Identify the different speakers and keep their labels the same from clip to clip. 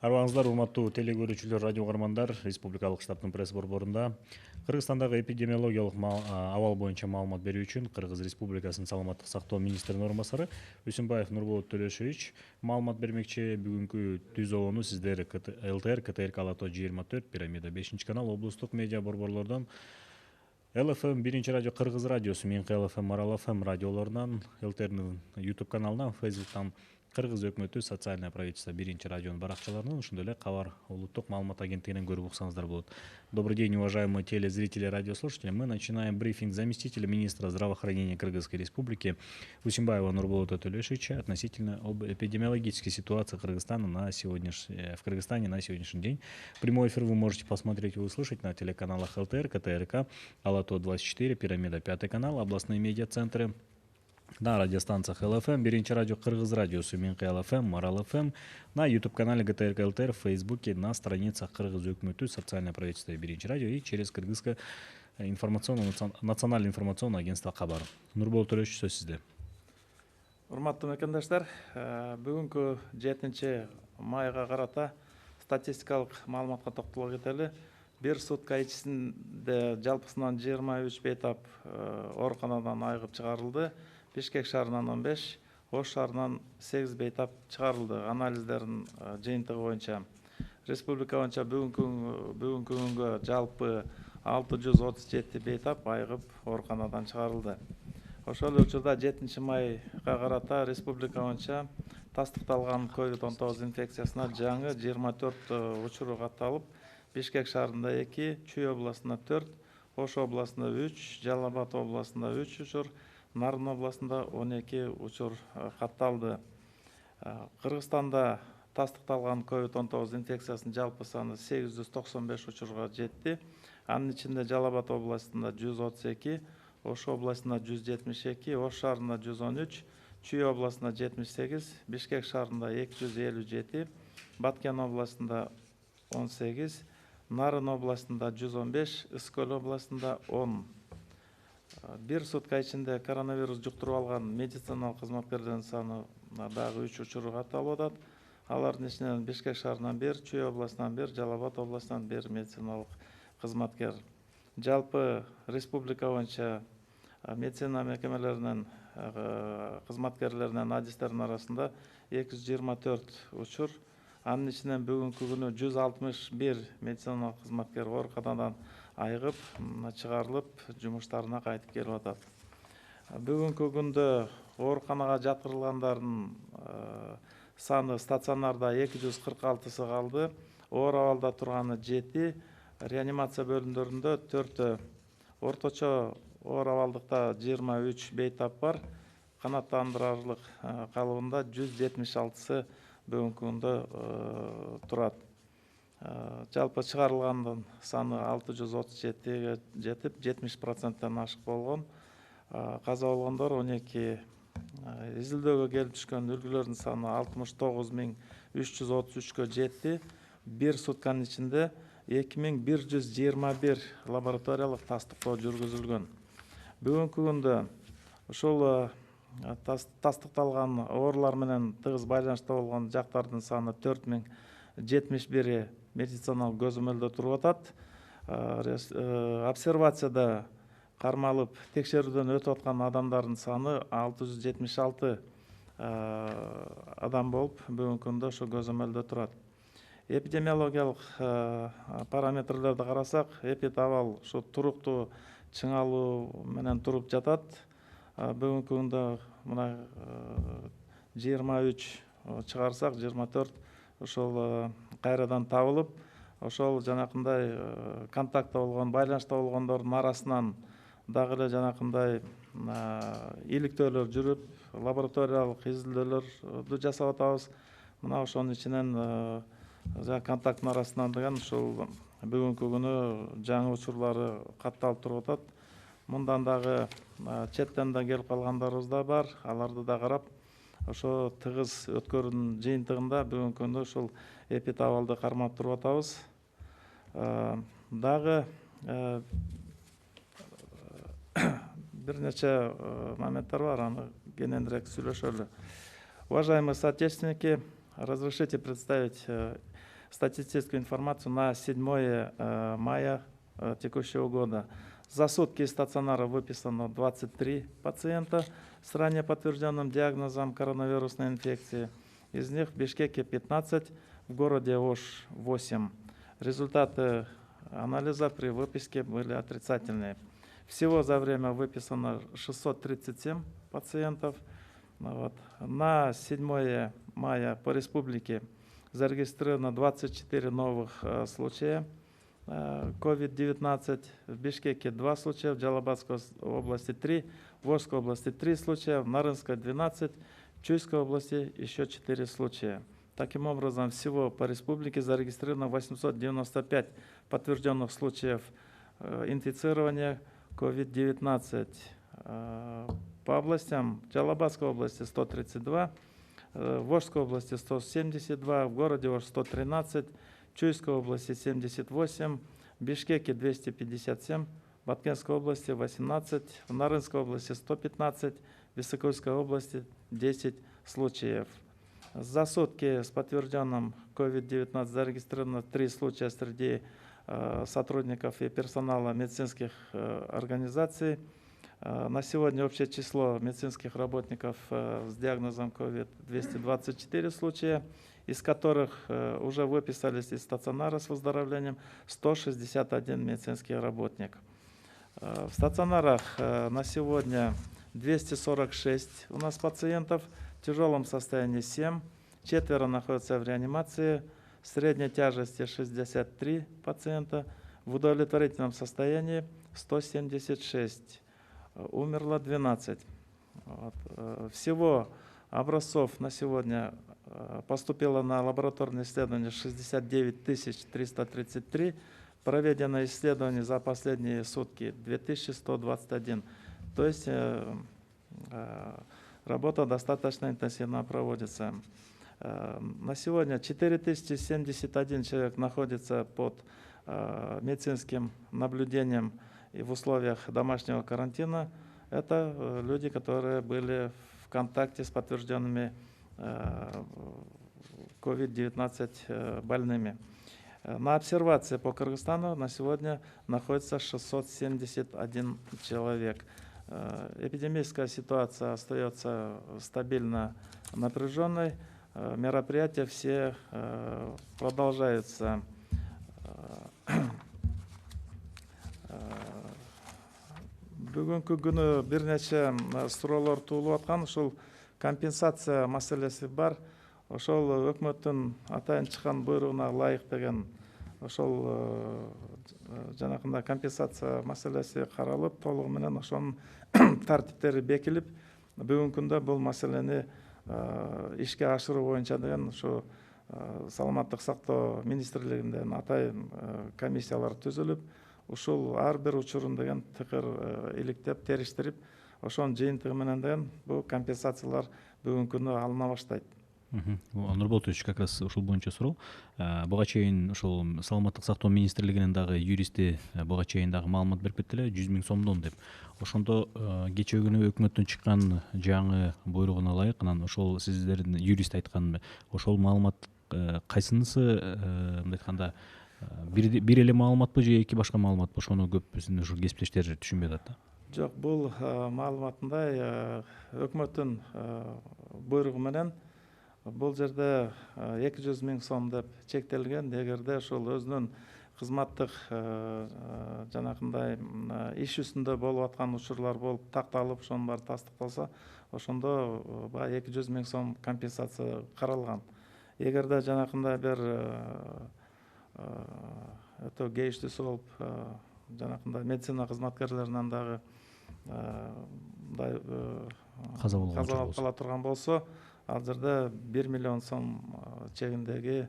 Speaker 1: Арбаңыздар, урматтуу телекөрүүчүлөр, радио каармандар. Республикалык штабтын пресс борборунда Кыргызстандагы эпидемиологиялык абал боюнча маалымат берүү үчүн Кыргыз Республикасынын саламаттык сактоо министринин орун басары Үсүнбаев Нурболот Төлөшевич маалымат бермекчи. Бүгүнкү түз обону сиздер ЛТР, КТРК Алато 24, Пирамида 5 канал, облустук медиа борборлордон, ЛФМ 1 радио, Кыргыз радиосу, Минки ЛФМ, Марал ФМ радиолорунан, ЛТРнын YouTube каналынан, Фейсбуктан Кыргыз өкмөтү социальное правительство 1 радионун баракчаларынан, ошондой эле Кабар улуттук маалымат агенттигинен көрүп уксаңыздар болот. Добрый день, уважаемые телезрители и радиослушатели. Мы начинаем брифинг заместителя министра здравоохранения Кыргызской Республики Усимбаева Нурболота Төлешевича относительно об эпидемиологической ситуации в Кыргызстане на сегодняшний день. Прямой эфир вы можете посмотреть и услышать на телеканалах ЛТР, КТРК, Алато 24, Пирамида 5 канал, областные медиацентры, на радиостанциях ЛФМ, 1 радио, Кыргыз радиосу, Минки ЛФМ, Марал ФМ, на YouTube-канале ГТРК ЛТР, в Фейсбуке, на страницах Кыргыз өкмөтү, социальное правительство 1 радио и через Кыргызское национальное информационное агентство Кабар. Нурболот Төлөшевич, сөз сизде.
Speaker 2: Урматтуу мекендаштар, бүгүнкү 7 майга карата статистикалык маалыматка токтоло кетели. Бир сутка ичинде жалпысынан 23 бейтап ооруканадан айыгып чыгарылды. Бишкек шаарынан 15, Ош шаарынан 8 бейтап чыгарылды. Анализдердин жыйынтыгы боюнча республика боюнча бүгүнкү күнгө жалпы 637 бейтап айыгып ооруканадан чыгарылды. Ошол учурда 7 майга карата республика боюнча тастыкталган COVID-19 инфекциясына жаңы 24 учуру катталып, Бишкек шаарында 2, Чүй областында 4, Ош областында 3, Жалал Абад областында 3 учур, Нарын областында 12 учур катталды. Кыргызстанда тастыкталган COVID-19 инфекциясынын жалпы саны 895 учурга жетти. Анын ичинде Жалал Абад областында 132, Ош областында 172, Ош шаарында 113, Чүй областында 78, Бишкек шаарында 257, Баткен областында 18, Нарын областында 115, Ыскөл областында 10. Бир сутка ичинде коронавирус жуктуруп алган медициналык кызматкерлердин саны дагы 3 учуру катталып атат. Алардын ичинен Бишкек шаарынан 1, Чүй областынан 1, Жалал Абад областынан 1 медициналык кызматкер. Жалпы республика боюнча медицина мекемелеринин кызматкерлеринин адистердин арасында 224 учур. Анын ичинен бүгүнкү күнү 161 медициналык кызматкер ооруканадан айыгып, чыгарылып, жумуштарына кайтып келип атат. Бүгүнкү күндө ооруканага жаткырылгандардын саны стационарда 246 калды. Оор абалда турганы 7, реанимация бөлүмдөрүндө 4, орточо оор абалдыкта 23 бейтап бар. Канааттандырарлык калыбында 176 бүгүнкү күндө турат. Жалпы чыгарылгандын саны 637 жетип, 70%тен ашык болгон. Каза болгондор 12, изилдөөгө келип түшкөн үлгүлөрдүн саны 69333-кө жетти. Бир сутканын ичинде 2121 лабораториялык тастыктоо жүргүзүлгөн. Бүгүнкү күндө ушул тастыкталган оорулар менен тыгыз байланышта болгон жактардын саны 4071 медициналык көзөмөлдө туруп атат. Обсервацияда кармалып текшерүүдөн өтүп аткан адамдардын саны 676 адам болуп, бүгүнкү күндө ошо көзөмөлдө турат. Эпидемиологиялык параметрлерди карасак, эпидабал ушу туруктуу чыңалуу менен туруп жатат. Бүгүнкү күндө мына 23 чыгарсак, 24 ошол кайрадан табылып, ошол жанакындай контактта болгон, байланышта болгондордун арасынан дагы эле жанакындай иликтөөлөр жүрүп, лабораториялык изилдөөлөрдү жасап атабыз. Мына ошонун ичинен контакттын арасынан деген ушул бүгүнкү күнү жаңы учурлары катталып туруп атат. Мындан дагы четтен да келип калгандарыбыз да бар. Аларды да карап, ошо тыгыз өткөрүүнүн жыйынтыгында бүгүнкү күндө ушул эпидабалды кармап туруп атабыз. Дагы бир нече моменттер бар, аны кененирээк сүйлөшөлү. Уважаемые соотечественники, разрешите представить статистическую информацию на 7 мая текущего года. За сутки из стационара выписано 23 пациента с ранее подтвержденным диагнозом коронавирусной инфекции. Из них в Бишкеке 15, в городе Ош 8. Результаты анализа при выписке были отрицательные. Всего за время выписано 637 пациентов. На 7 мая по республике зарегистрировано 24 новых случая COVID-19. В Бишкеке 2 случая, в Джалабадской области 3, в Ошской области 3 случая, в Нарынской 12, в Чуйской области еще 4 случая. Таким образом, всего по республике зарегистрировано 895 подтвержденных случаев инфицирования COVID-19. По областям: в Джалабадской области 132, в Ошской области 172, в городе Ош 113, в Чуйской области 78, в Бишкеке 257, в Баткенской области 18, в Нарынской области 115, в Высокольской области 10 случаев. За сутки с подтвержденным COVID-19 зарегистрировано 3 случая среди сотрудников и персонала медицинских организаций. На сегодня общее число медицинских работников с диагнозом COVID 224 случая, из которых уже выписались из стационара с выздоровлением 161 медицинский работник. В стационарах на сегодня 246 у нас пациентов, в тяжелом состоянии 7, 4 находятся в реанимации, средней тяжести 63 пациента, в удовлетворительном состоянии 176. Умерло 12. Всего образцов на сегодня поступило на лабораторное исследование 69 333. Проведено исследование за последние сутки 2121. То есть работа достаточно интенсивно проводится. На сегодня 4071 человек находится под медицинским наблюдением и в условиях домашнего карантина. Это люди, которые были в контакте с подтвержденными COVID-19 больными. На обсервации по Кыргызстану на сегодня находится 671 человек. Эпидемическая ситуация остается стабильно напряженной. Мероприятия все продолжаются. Бүгінгі күні бірнеше сұраулар туылып жатқан, ошол компенсация маселеси бар. Ошол өкмөттүн атайын чыккан буйругуна ылайык деген ошол жанакындай компенсация маселеси каралып, толугу менен ошонун тартиптери бекилип, бүгүнкү күндө бул маселени ишке ашыруу боюнча деген ушу саламаттык сактоо министрлигинден атайын комиссиялар түзүлүп, ушул ар бир учурун деген тыкыр иликтеп, териштирип, ошонун жыйынтыгы менен деген бул компенсациялар бүгүнкү күнү алына баштайт.
Speaker 1: Анур Болотович, как раз ушул боюнча суроо. Буга чейин ушул саламаттык сактоо министрлигинин дагы юристи буга чейин дагы маалымат берип кетти эле 100 000 сомдон деп. Ошондо кечээ күнү өкмөттөн чыккан жаңы буйругуна ылайык, анан ошол сиздердин юрист айткан ошол маалымат кайсынысы мындай айтканда бир эле маалыматпы же эки башка маалыматпы? Ошону көп биздин ушул кесиптештер түшүнбөй атат да.
Speaker 2: Жок, бул маалыматындай өкмөттүн буйругу менен бул жерде 200 000 сом деп чектелген. Эгерде ошол өзүнүн кызматтык жанакындай иш үстүндө болуп аткан учурлар болуп такталып, ошонун баары тастыкталса, ошондо баягы 200 000 сом компенсация каралган. Эгерде жанакындай бир өтө кейиштүүсү болуп, жанакындай медицина кызматкерлеринен дагы каза болуп кала турган болсо, ал жерде 1 миллион сом чегиндеги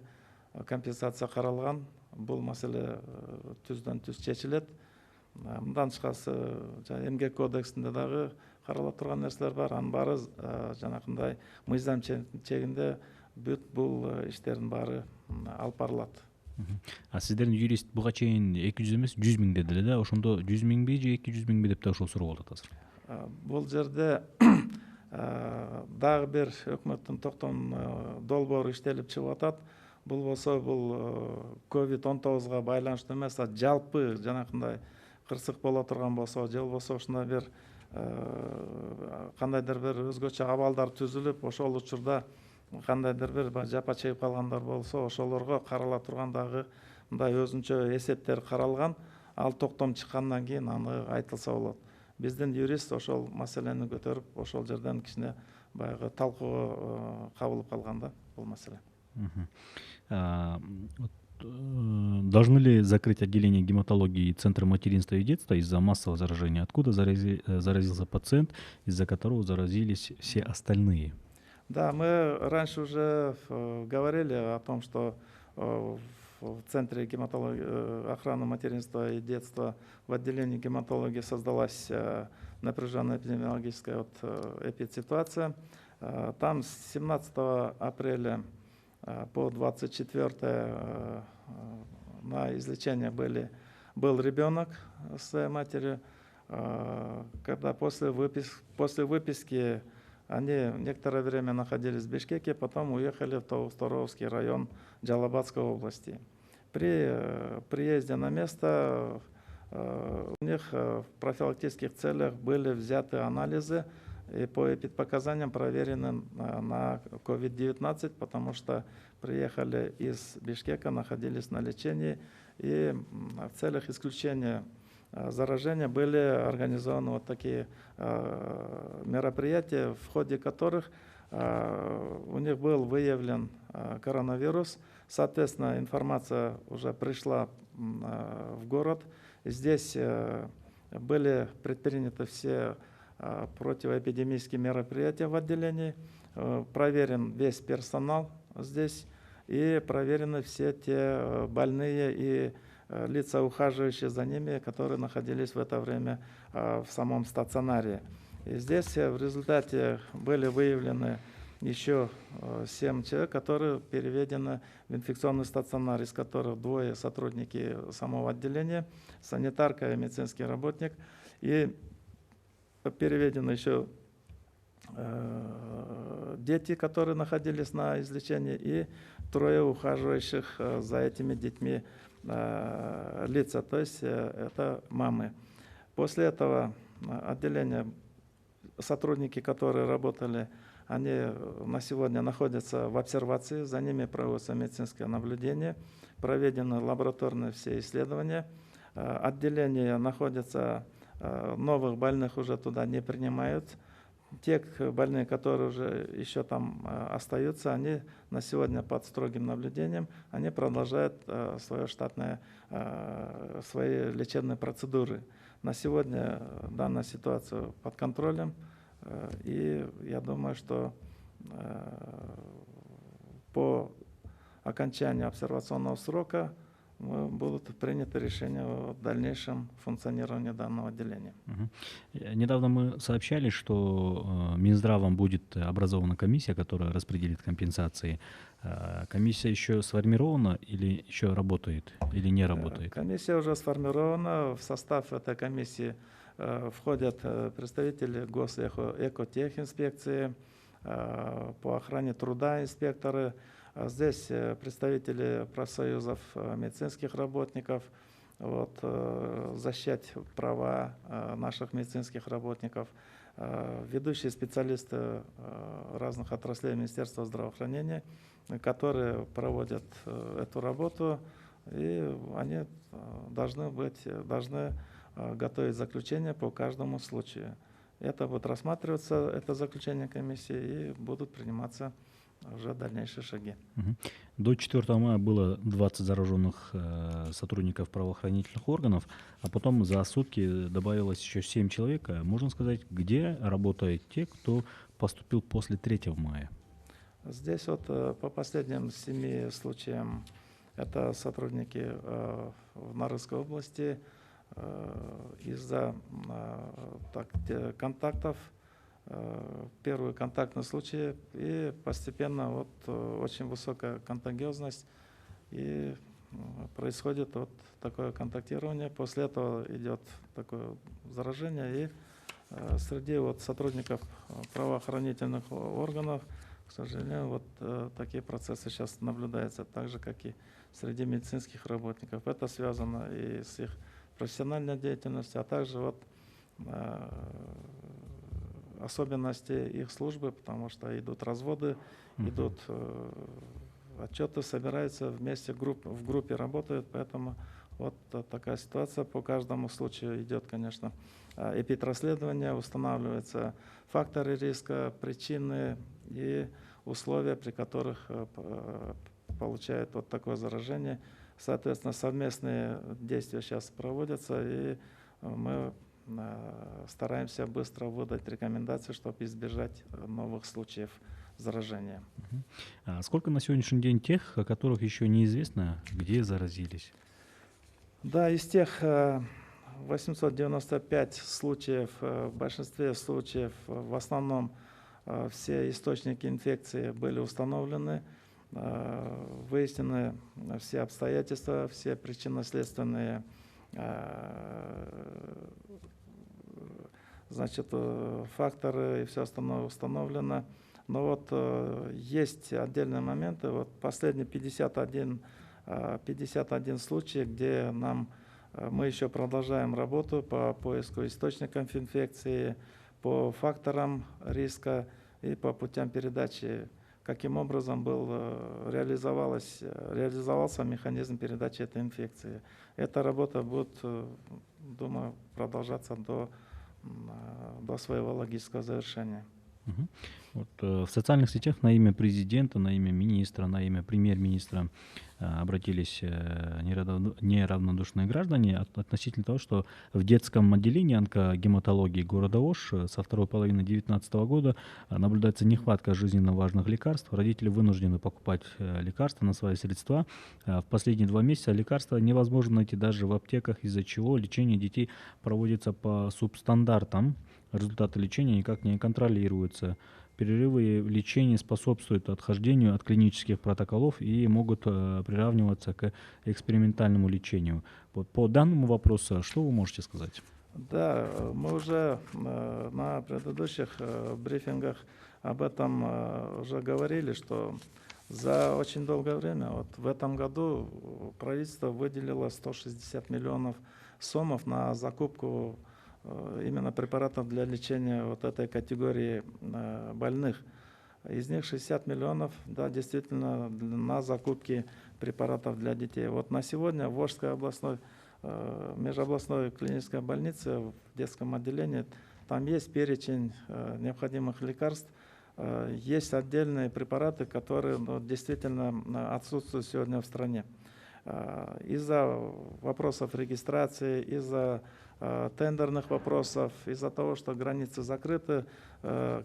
Speaker 2: компенсация каралган. Бул маселе түздөн түз чечилет. Мындан тышкары эмгек кодексинде дагы карала турган нерселер бар. Анын баары жанакындай мыйзам чегинде бүт бул иштердин баары алып барылат.
Speaker 1: Сиздердин юрист буга чейин 200 эмес 100 000 деди эле да. Ошондо 100 000би же 200 000би деп да ошол суроо болот азыр.
Speaker 2: Бул жерде дагы бир өкмөттүн токтом долбоору иштелип чыгып атат. бул болсо бул COVID-19 байланыштуу эмес, жалпы жанакындай кырсык боло турган болсо же болбосо ушундай бир кандайдыр бир өзгөчө абалдар түзүлүп, ошол учурда кандайдыр бир жапа чегип калгандар болсо, ошолорго карала турган дагы мындай өзүнчө эсептер каралган. Ал токтом чыккандан кийин аны айтылса болот. Биздин юрист ошол маселени көтөрүп, ошол жерден кичине баягы талкууга кабылып калган да бул маселе.
Speaker 1: Мгм. Должны ли закрыть отделение гематологии и центр материнства и детства из-за массового заражения? Откуда заразился пациент, из-за которого заразились все остальные?
Speaker 2: Да, мы раньше уже говорили о том, что в Центре гематологии, охраны материнства и детства в отделении гематологии создалась напряженная эпидемиологическая эпидситуация. Там с 17 апреля по 24 на излечение был ребенок с своей матерью. Когда после выписки они некоторое время находились в Бишкеке, потом уехали в Торовский район Джалабадской области. При приезде на место у них в профилактических целях были взяты анализы и по эпидпоказаниям проверены на COVID-19, потому что приехали из Бишкека, находились на лечении, и в целях исключения заражения были организованы вот такие мероприятия, в ходе которых у них был выявлен коронавирус. Соответственно, информация уже пришла в город. Здесь были предприняты все противоэпидемические мероприятия в отделении, проверен весь персонал здесь и проверены все те больные и лица, ухаживающие за ними, которые находились в это время в самом стационаре. И здесь в результате были выявлены еще 7 человек, которые переведены в инфекционный стационар, из которых 2 сотрудники самого отделения, санитарка и медицинский работник. И переведены еще дети, которые находились на излечении, и 3 ухаживающих за этими детьми лица, то есть это мамы. После этого отделение, сотрудники, которые работали, они на сегодня находятся в обсервации, за ними проводится медицинское наблюдение, проведены лабораторные все исследования. Отделение находится, новых больных уже туда не принимают. Те больные, которые уже еще там остаются, они на сегодня под строгим наблюдением, они продолжают свое штатное, свои лечебные процедуры. На сегодня данная ситуация под контролем, и я думаю, что по окончанию обсервационного срока будут приняты решения о дальнейшем функционировании данного отделения.
Speaker 1: Недавно мы сообщали, что Минздравом будет образована комиссия, которая распределит компенсации. Комиссия еще сформирована или еще работает, или не работает?
Speaker 2: Комиссия уже сформирована. В состав этой комиссии входят представители Госэкотехинспекции, по охране труда инспекторы. Здесь представители профсоюзов медицинских работников, защищать права наших медицинских работников, ведущие специалисты разных отраслей Министерства здравоохранения, которые проводят эту работу, и они должны готовить заключение по каждому случаю. Это будет рассматриваться, это заключение комиссии, и будут приниматься уже дальнейшие шаги.
Speaker 1: До 4 мая было 20 зараженных сотрудников правоохранительных органов, а потом за сутки добавилось еще 7 человек. Можно сказать, где работают те, кто поступил после 3 мая?
Speaker 2: Здесь по последним 7 случаям это сотрудники в Нарынской области. Из-за контактов, первые контактные случаи, и постепенно очень высокая контагиозность, и происходит такое контактирование. После этого идет такое заражение, и среди сотрудников правоохранительных органов К сожалению, вот такие процессы сейчас наблюдаются, так же, как и среди медицинских работников. Это связано и с их профессиональной деятельностью, а также вот особенности их службы, потому что идут разводы, идут отчеты, собираются вместе, в группе работают, поэтому вот такая ситуация. По каждому случаю идет, конечно, эпидрасследование, устанавливаются факторы риска, причины и условия, при которых получают вот такое заражение. Соответственно, совместные действия сейчас проводятся, и мы стараемся быстро выдать рекомендации, чтобы избежать новых случаев заражения.
Speaker 1: А сколько на сегодняшний день тех, о которых еще неизвестно, где заразились?
Speaker 2: Да, из тех 895 случаев, в большинстве случаев, в основном все источники инфекции были установлены, выяснены все обстоятельства, все причинно-следственные факторы и все остальное установлено. Но вот есть отдельные моменты. Вот последние 51 случай, где мы еще продолжаем работу по поиску источников инфекции, по факторам риска и по путям передачи, каким образом реализовался механизм передачи этой инфекции. Эта работа будет, думаю, продолжаться до своего логического завершения.
Speaker 1: Вот, в социальных сетях на имя президента, на имя министра, на имя премьер-министра обратились неравнодушные граждане относительно того, что в детском отделении онкогематологии города Ош со второй половины 2019 года наблюдается нехватка жизненно важных лекарств. Родители вынуждены покупать лекарства на свои средства. В последние 2 месяца лекарства невозможно найти даже в аптеках, из-за чего лечение детей проводится по субстандартам. Результаты лечения никак не контролируются. Перерывы в лечении способствуют отхождению от клинических протоколов и могут приравниваться к экспериментальному лечению. Вот по данному вопросу, что вы можете сказать?
Speaker 2: Да, мы уже на предыдущих брифингах об этом уже говорили, что за очень долгое время, вот в этом году правительство выделило 160 миллионов сомов на закупку именно препаратов для лечения вот этой категории больных. Из них 60 миллионов, да, действительно, на закупки препаратов для детей. Вот на сегодня в Волжской областной, межобластной клинической больнице, в детском отделении, там есть перечень необходимых лекарств, есть отдельные препараты, которые действительно отсутствуют сегодня в стране. Из-за вопросов регистрации, из-за тендерных вопросов, из-за того, что границы закрыты,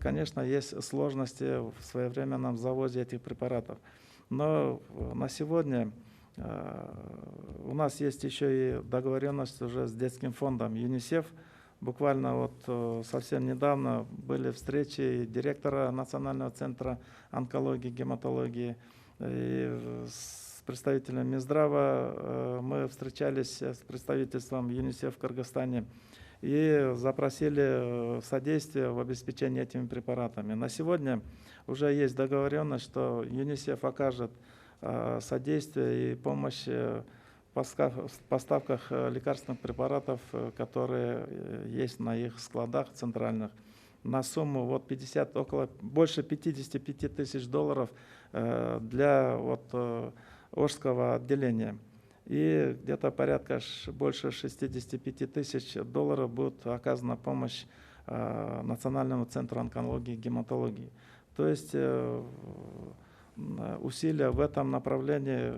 Speaker 2: конечно, есть сложности в своевременном завозе этих препаратов. Но на сегодня у нас есть еще и договоренность уже с детским фондом ЮНИСЕФ. Буквально вот совсем недавно были встречи директора Национального центра онкологии, гематологии и с представителем Минздрава. Мы встречались с представительством ЮНИСЕФ в Кыргызстане и запросили содействие в обеспечении этими препаратами. На сегодня уже есть договоренность, что ЮНИСЕФ окажет содействие и помощь в поставках лекарственных препаратов, которые есть на их складах центральных, на сумму вот больше 55 тысяч долларов для вот Ошского отделения. И где-то порядка больше 65 тысяч долларов будет оказана помощь Национальному центру онкологии и гематологии. То есть усилия в этом направлении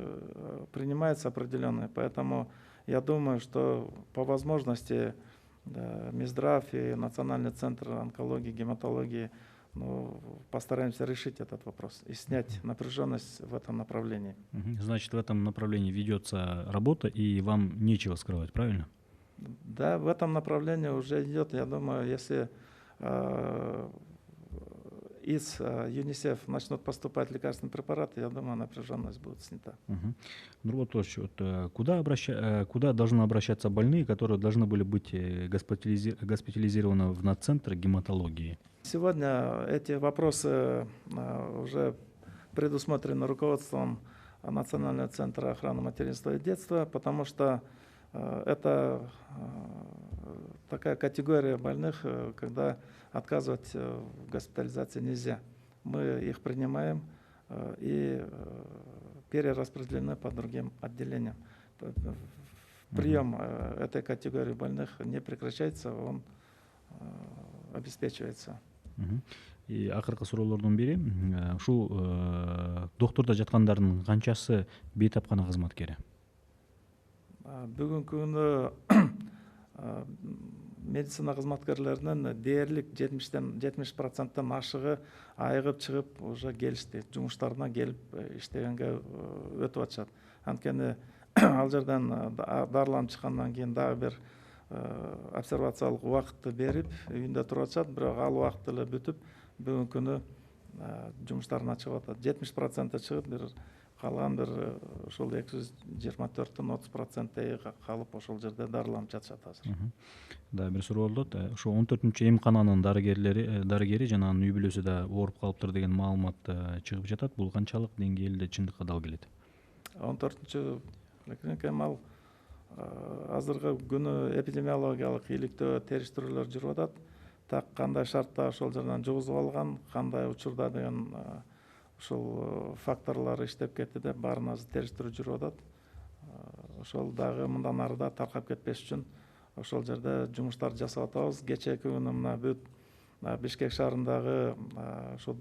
Speaker 2: принимаются определенные, поэтому я думаю, что по возможности Минздрав и Национальный центр онкологии и гематологии постараемся решить этот вопрос и снять напряженность в этом направлении.
Speaker 1: Значит, в этом направлении ведется работа, и вам нечего скрывать, правильно?
Speaker 2: Да, в этом направлении уже идет, я думаю, если из ЮНИСЕФ начнут поступать лекарственные препараты, я думаю, напряженность будет снята.
Speaker 1: Другой вопрос. Куда должны обращаться больные, которые должны были быть госпитализированы в Наццентр гематологии?
Speaker 2: Сегодня эти вопросы уже предусмотрены руководством Национального центра охраны материнства и детства, потому что это такая категория больных, когда отказывать в госпитализации нельзя. Мы их принимаем и перераспределены по другим отделениям. Прием этой категории больных не прекращается, он обеспечивается.
Speaker 1: Акыркы суроолордун бири ушул доктурда жаткандардын канчасы бейтапкана кызматкери?
Speaker 2: Бүгүнкү күнү медицина кызматкерлеринин дээрлик 70% ашыгы айыгып чыгып уже келишти, жумуштарына келип иштегенге өтүп атышат. Анткени ал жерден дарыланып чыккандан кийин дагы бир обсервациялык убакытты берип үйүндө туруп атышат, бирок ал убакыт эле бүтүп бүгүнкү күнү жумуштарына чыгып атат. 70% чыгып, бир калган бир ошол 224-төн 30% калып ошол жерде дарыланып жатышат азыр.
Speaker 1: Дагы бир суроо болот. Ошо 14-чү эмкананын дарыгери жана анын үй бүлөсү да ооруп калыптыр деген маалымат чыгып жатат. Бул канчалык деңгээлде чындыкка дал келет?
Speaker 2: 14-чү клиникада ал азыркы күнү эпидемиологиялык иликтөө териштирүүлөр жүрүп атат. Так кандай шартта ошол жерден жугузуп алган, кандай учурда деген ушул факторлор иштеп кетти деп баарын азыр териштирүү жүрүп атат. Ошол дагы мындан ары да таркап кетпеш үчүн ошол жерде жумуштар жасап атабыз. Кечээки күнү мына бүт Бишкек шаарындагы ошол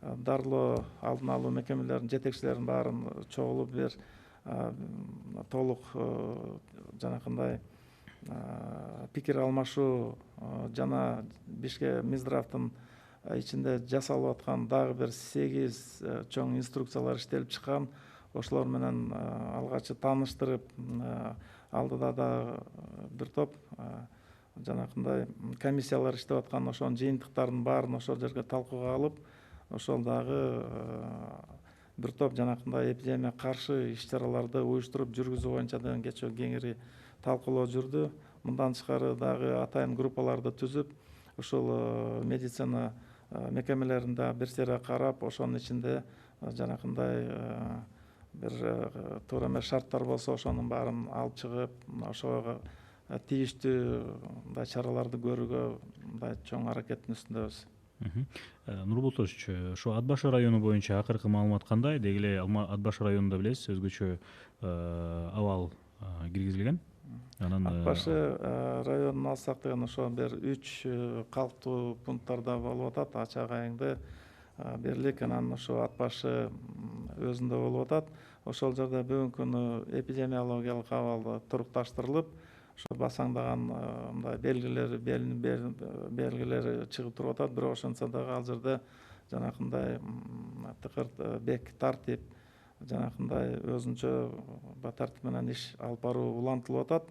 Speaker 2: дарылоо алдын алуу мекемелеринин жетекчилеринин баарын чогулуп бир толук жанакындай пикир алмашуу жана Бишкек Минздравдын ичинде жасалып аткан дагы бир 8 чоң инструкциялар иштелип чыккан. Ошолор менен алгачы тааныштырып, алдыда да бир топ жанакындай комиссиялар иштеп аткан, ошонун жыйынтыктарын баарын ошол жерге талкууга алып, ошол дагы бир топ жанакындай эпидемия каршы иш-чараларды уюштуруп жүргүзүү боюнча деген кечээ кеңири талкуулоо жүрдү. Мындан тышкары дагы атайын группаларды түзүп, ушул медицина мекемелеринде бир сере карап, ошонун ичинде жанакындай бир туура эмес шарттар болсо ошонун баарын алып чыгып, ошого тийиштүү мындай чараларды көрүүгө мындай чоң аракеттин үстүндөбүз.
Speaker 1: Нурбул Тошич, ошо Ат башы району боюнча акыркы маалымат кандай? Деги эле Ат башы районунда билесиз, өзгөчө абал киргизилген.
Speaker 2: Ат башы районун алсак деген ошо бир 3 калктуу пункттарда болуп атат. Ачак Айыңды, Берлик, анан ошо Ат башы өзүндө болуп атат. Ошол жерде бүгүнкү күнү эпидемиологиялык абал турукташтырылып, ошо басаңдаган мындай белгилери чыгып туруп атат. Бирок ошентсе дагы ал жерде жанакындай тыкырт бек тартип, жанакындай өзүнчө тартип менен иш алып баруу улантылып атат.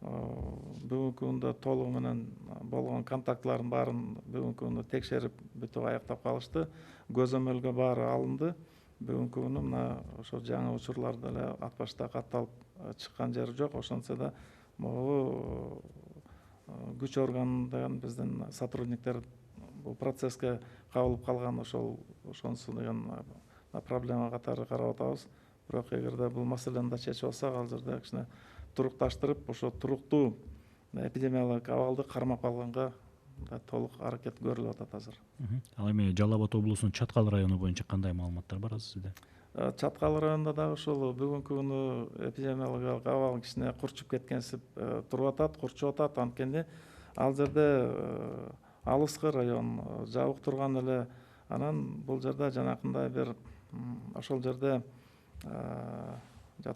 Speaker 2: Бүгүнкү күндө толугу менен болгон контактлардын баарын бүгүнкү күндө текшерип бүтүп аяктап калышты. Көзөмөлгө баары алынды. Бүгүнкү күнү мына ошо жаңы учурларда эле Ат башта катталып чыккан жери жок. Ошентсе да могу күч органдагы биздин сотрудниктер бул процесске кабылып калган, ошонусу деген проблема катары карап атабыз. Бирок эгерде бул маселени да чечип алсак, ал жерде кичине турукташтырып, ошо туруктуу эпидемиологиялык абалды кармап алганга толук аракет көрүлүп атат азыр.
Speaker 1: Ал эми Жалал Абад облусунун Чаткал району боюнча кандай маалыматтар бар азыр сизде?
Speaker 2: Чаткал районунда дагы ошол бүгүнкү күнү эпидемиологиялык абал кичине курчуп кеткенсип туруп атат, курчуп атат. Анткени ал жерде алыскы район, жабык турган эле. Анан бул жерде жанакындай бир ошол жерде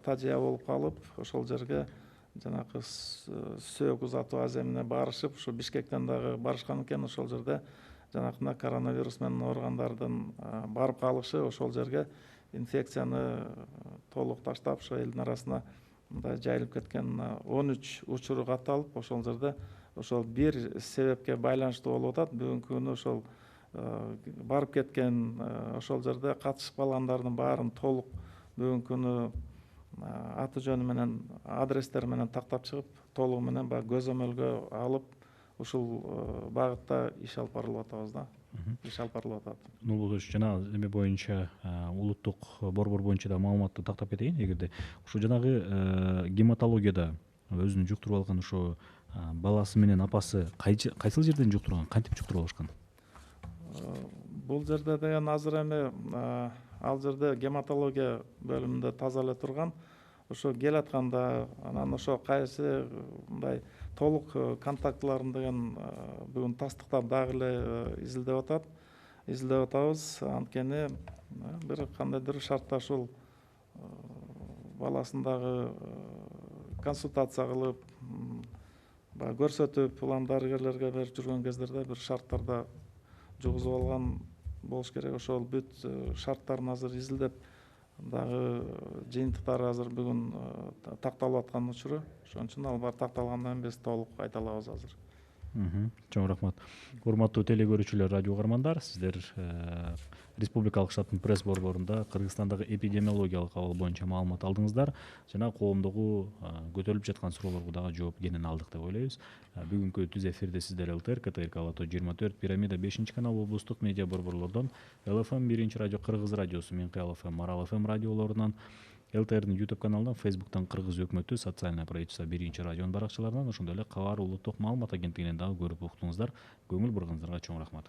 Speaker 2: тажыя болуп калып, ошол жерге жанакы сөөк узатуу аземине барышып, ушу Бишкектен дагы барышкан экен. Ошол жерде жанакындай коронавирус менен ооругандардын барып калышы, ошол жерге инфекцияны толук таштап, ошо элдин арасына мындай жайылып кеткен 13 учуру катталып, ошол жерде ошол бир себепке байланыштуу болуп атат. Бүгүнкү күнү ошол барып кеткен, ошол жерде катышып калгандардын баарын толук бүгүнкү күнү аты жөнү менен, адрестери менен тактап чыгып, толугу менен баягы көзөмөлгө алып, ушул багытта иш алып барылып атабыз да. Иш алып барылып атат.
Speaker 1: Нурбулдош, жанагы эме боюнча, улуттук борбор боюнча да маалыматты тактап кетейин. Эгерде ушу жанагы гематологияда өзүн жуктуруп алган ошо баласы менен апасы кайсыл жерден жуктурган, кантип жуктуруп алышкан?
Speaker 2: Бул жерде деген азыр эми ал жерде гематология бөлүмүндө таза эле турган. Ошо келатканда анан ошо кайсы мындай толук контактыларын деген бүгүн тастыктап дагы эле изилдеп атабыз. Анткени бир кандайдыр шартта ушул баласын дагы консультация кылып, баягы көрсөтүп, улам дарыгерлерге берип жүргөн кездерде бир шарттарда жугузуп алган болуш керек. Ошол бүт шарттарын азыр изилдеп дагы жыйынтыктары азыр бүгүн такталып аткан учуру. Ошон үчүн ал баары такталгандан кийин биз толук айта алабыз азыр.
Speaker 1: Чоң рахмат. Урматтуу теле көрүүчүлөр, радио угармандар, сиздер Республикалык штабтын пресс борборунда Кыргызстандагы эпидемиологиялык абал боюнча маалымат алдыңыздар жана коомдогу көтөрүлүп жаткан суроолорго дагы жооп кенен алдык деп ойлойбуз. Бүгүнкү түз эфирде сиздер ЛТР, КТРК Алатоо 24, Пирамида 5 канал облустук медиа борборлордон, ЛФМ 1 радио, Кыргыз радиосу, Минкы ФМ, Марал ФМ радиолорунан, ЛТРдин YouTube каналынан, Facebooктан Кыргыз өкмөтү социальное правительство 1 радионун баракчаларынан, ошондой эле Кабар улуттук маалымат агенттигинен дагы көрүп уктуңуздар. Көңүл бурганыңыздарга чоң рахмат.